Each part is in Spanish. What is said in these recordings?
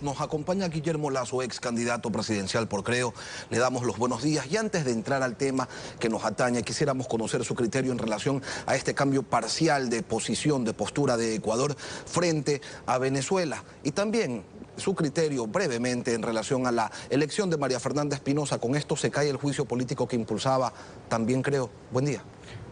Nos acompaña Guillermo Lasso, ex candidato presidencial por Creo. Le damos los buenos días y antes de entrar al tema que nos atañe, quisiéramos conocer su criterio en relación a este cambio parcial de posición, de postura de Ecuador frente a Venezuela y también su criterio brevemente en relación a la elección de María Fernanda Espinosa. Con esto se cae el juicio político que impulsaba también Creo. Buen día.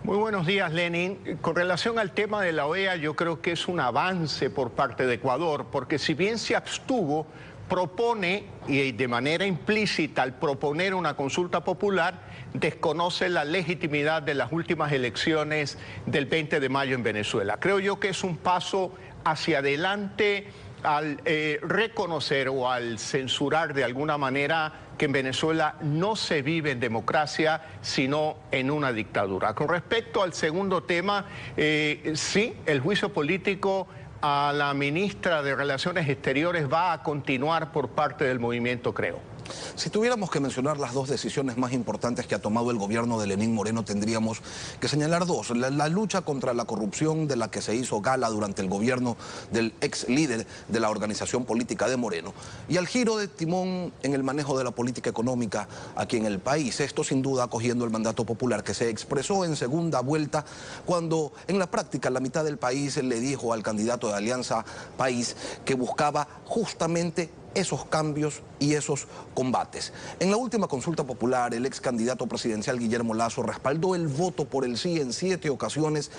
Muy buenos días, Lenin. Con relación al tema de la OEA, yo creo que es un avance por parte de Ecuador, porque si bien se abstuvo, propone, y de manera implícita al proponer una consulta popular, desconoce la legitimidad de las últimas elecciones del 20 de mayo en Venezuela. Creo yo que es un paso hacia adelante al reconocer o al censurar de alguna manera que en Venezuela no se vive en democracia, sino en una dictadura. Con respecto al segundo tema, sí, el juicio político a la ministra de Relaciones Exteriores va a continuar por parte del movimiento Creo. Si tuviéramos que mencionar las dos decisiones más importantes que ha tomado el gobierno de Lenín Moreno, tendríamos que señalar dos. La lucha contra la corrupción de la que se hizo gala durante el gobierno del ex líder de la organización política de Moreno y al giro de timón en el manejo de la política económica aquí en el país. Esto sin duda acogiendo el mandato popular que se expresó en segunda vuelta cuando en la práctica la mitad del país le dijo al candidato de Alianza País que buscaba justamente esos cambios y esos combates. En la última consulta popular, el ex candidato presidencial Guillermo Lasso respaldó el voto por el sí en 7 ocasiones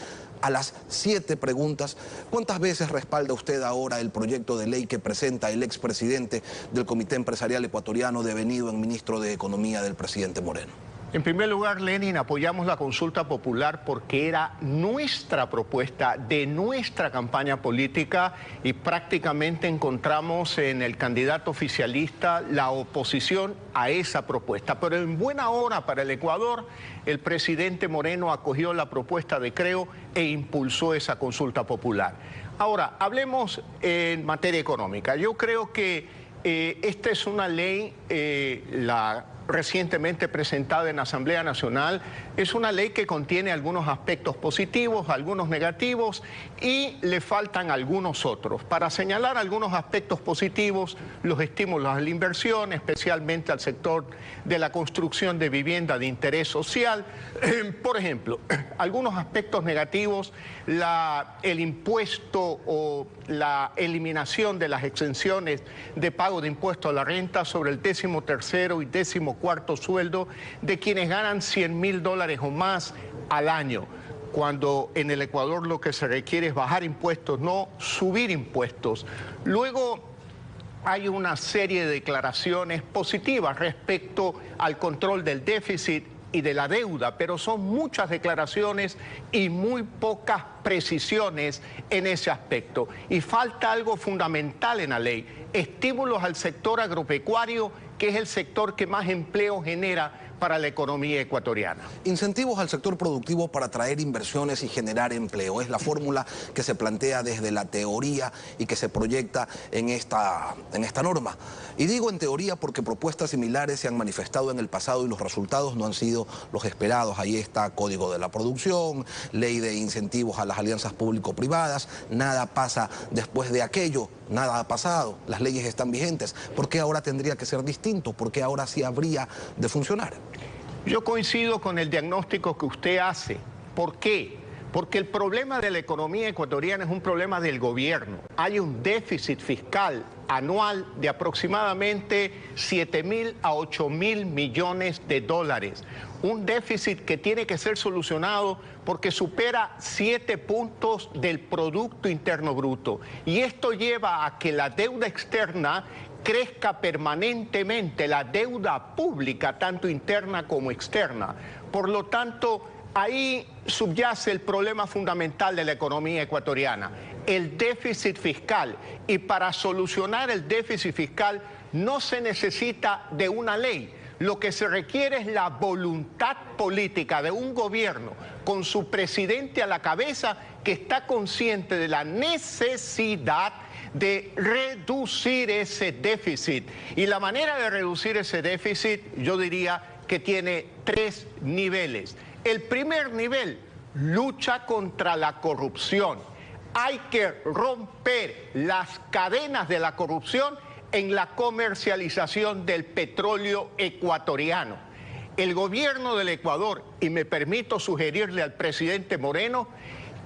a las 7 preguntas. ¿Cuántas veces respalda usted ahora el proyecto de ley que presenta el expresidente del Comité Empresarial Ecuatoriano, devenido en ministro de Economía del presidente Moreno? En primer lugar, Lenin, apoyamos la consulta popular porque era nuestra propuesta de nuestra campaña política y prácticamente encontramos en el candidato oficialista la oposición a esa propuesta. Pero en buena hora para el Ecuador, el presidente Moreno acogió la propuesta de Creo e impulsó esa consulta popular. Ahora, hablemos en materia económica. Yo creo que esta es una ley, la recientemente presentada en Asamblea Nacional, es una ley que contiene algunos aspectos positivos, algunos negativos y le faltan algunos otros. Para señalar algunos aspectos positivos, los estímulos a la inversión, especialmente al sector de la construcción de vivienda de interés social. Por ejemplo, algunos aspectos negativos, el impuesto o la eliminación de las exenciones de pago de impuesto a la renta sobre el 13º y 14º sueldo de quienes ganan $100.000 o más al año, cuando en el Ecuador lo que se requiere es bajar impuestos, no subir impuestos. Luego hay una serie de declaraciones positivas respecto al control del déficit y de la deuda, pero son muchas declaraciones y muy pocas precisiones en ese aspecto. Y falta algo fundamental en la ley: estímulos al sector agropecuario, que es el sector que más empleo genera para la economía ecuatoriana. Incentivos al sector productivo para atraer inversiones y generar empleo. Es la fórmula que se plantea desde la teoría y que se proyecta en esta norma. Y digo en teoría porque propuestas similares se han manifestado en el pasado y los resultados no han sido los esperados. Ahí está Código de la Producción, Ley de Incentivos a las Alianzas Público-Privadas. Nada pasa después de aquello. Nada ha pasado, las leyes están vigentes. ¿Por qué ahora tendría que ser distinto? ¿Por qué ahora sí habría de funcionar? Yo coincido con el diagnóstico que usted hace. ¿Por qué? Porque el problema de la economía ecuatoriana es un problema del gobierno. Hay un déficit fiscal anual de aproximadamente 7.000 a 8.000 millones de dólares. Un déficit que tiene que ser solucionado porque supera 7 puntos del Producto Interno Bruto. Y esto lleva a que la deuda externa crezca permanentemente, la deuda pública, tanto interna como externa. Por lo tanto, ahí subyace el problema fundamental de la economía ecuatoriana, el déficit fiscal. Y para solucionar el déficit fiscal no se necesita de una ley. Lo que se requiere es la voluntad política de un gobierno con su presidente a la cabeza, que está consciente de la necesidad de reducir ese déficit. Y la manera de reducir ese déficit, yo diría que tiene 3 niveles. El primer nivel, lucha contra la corrupción. Hay que romper las cadenas de la corrupción en la comercialización del petróleo ecuatoriano. El gobierno del Ecuador, y me permito sugerirle al presidente Moreno,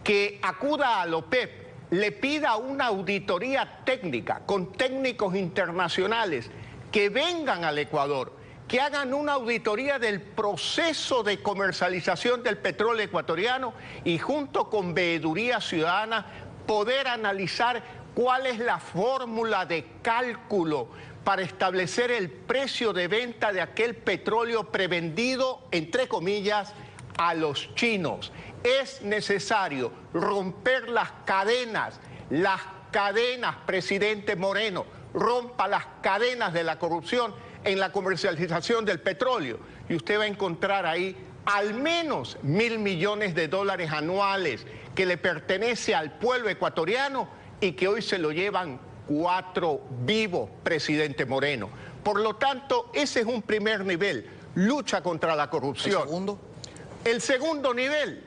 que acuda a la OPEP, le pida una auditoría técnica con técnicos internacionales que vengan al Ecuador, que hagan una auditoría del proceso de comercialización del petróleo ecuatoriano y junto con Veeduría Ciudadana poder analizar cuál es la fórmula de cálculo para establecer el precio de venta de aquel petróleo prevendido, entre comillas, a los chinos. Es necesario romper las cadenas, presidente Moreno, rompa las cadenas de la corrupción en la comercialización del petróleo. Y usted va a encontrar ahí al menos $1.000 millones anuales que le pertenece al pueblo ecuatoriano y que hoy se lo llevan 4 vivos, presidente Moreno. Por lo tanto, ese es un primer nivel, lucha contra la corrupción. ¿El segundo? El segundo nivel,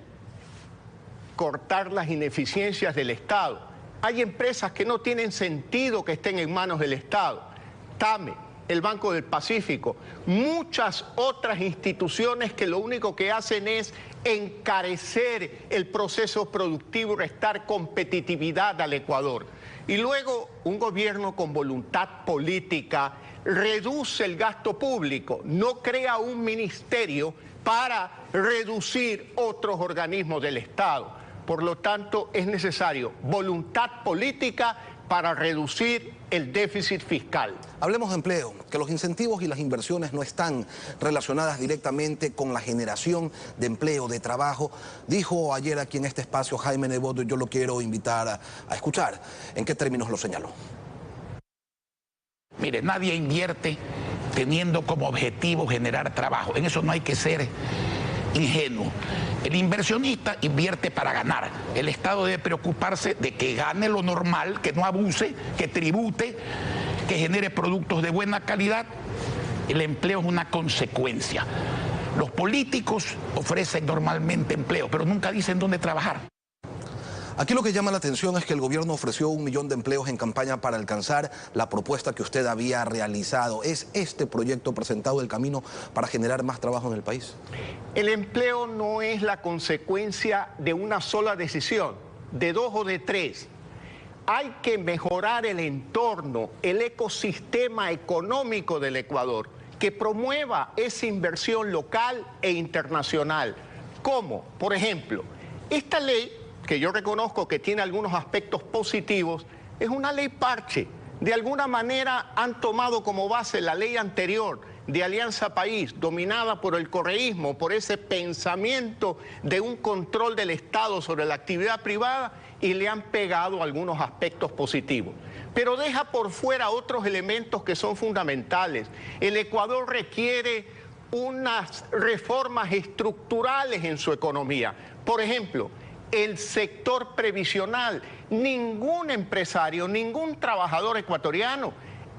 cortar las ineficiencias del Estado. Hay empresas que no tienen sentido que estén en manos del Estado. TAME, el Banco del Pacífico, muchas otras instituciones que lo único que hacen es encarecer el proceso productivo y restar competitividad al Ecuador. Y luego un gobierno con voluntad política reduce el gasto público, no crea un ministerio para reducir otros organismos del Estado. Por lo tanto, es necesario voluntad política para reducir el déficit fiscal. Hablemos de empleo, que los incentivos y las inversiones no están relacionadas directamente con la generación de empleo, de trabajo. Dijo ayer aquí en este espacio Jaime Nebot, yo lo quiero invitar a escuchar. ¿En qué términos lo señaló? Mire, nadie invierte teniendo como objetivo generar trabajo. En eso no hay que ser ingenuo. El inversionista invierte para ganar. El Estado debe preocuparse de que gane lo normal, que no abuse, que tribute, que genere productos de buena calidad. El empleo es una consecuencia. Los políticos ofrecen normalmente empleo, pero nunca dicen dónde trabajar. Aquí lo que llama la atención es que el gobierno ofreció 1 millón de empleos en campaña para alcanzar la propuesta que usted había realizado. ¿Es este proyecto presentado el camino para generar más trabajo en el país? El empleo no es la consecuencia de una sola decisión, de 2 o de 3. Hay que mejorar el entorno, el ecosistema económico del Ecuador, que promueva esa inversión local e internacional. ¿Cómo? Por ejemplo, esta ley, que yo reconozco que tiene algunos aspectos positivos, es una ley parche. De alguna manera han tomado como base la ley anterior de Alianza País, dominada por el correísmo, por ese pensamiento de un control del Estado sobre la actividad privada, y le han pegado algunos aspectos positivos. Pero deja por fuera otros elementos que son fundamentales. El Ecuador requiere unas reformas estructurales en su economía. Por ejemplo, el sector previsional. Ningún empresario, ningún trabajador ecuatoriano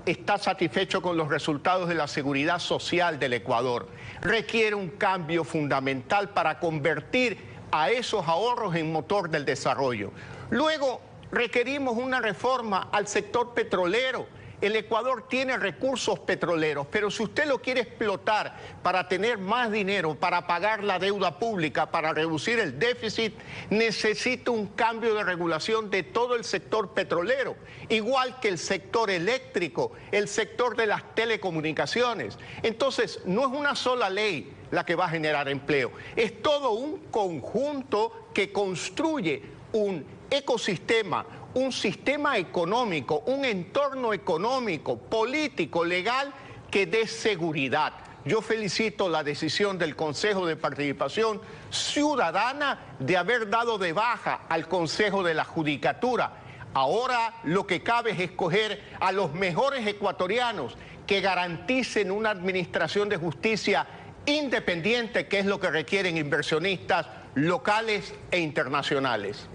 está satisfecho con los resultados de la seguridad social del Ecuador. Requiere un cambio fundamental para convertir a esos ahorros en motor del desarrollo. Luego, requerimos una reforma al sector petrolero. El Ecuador tiene recursos petroleros, pero si usted lo quiere explotar para tener más dinero, para pagar la deuda pública, para reducir el déficit, necesita un cambio de regulación de todo el sector petrolero, igual que el sector eléctrico, el sector de las telecomunicaciones. Entonces, no es una sola ley la que va a generar empleo, es todo un conjunto que construye un ecosistema, un sistema económico, un entorno económico, político, legal, que dé seguridad. Yo felicito la decisión del Consejo de Participación Ciudadana de haber dado de baja al Consejo de la Judicatura. Ahora lo que cabe es escoger a los mejores ecuatorianos que garanticen una administración de justicia independiente, que es lo que requieren inversionistas locales e internacionales.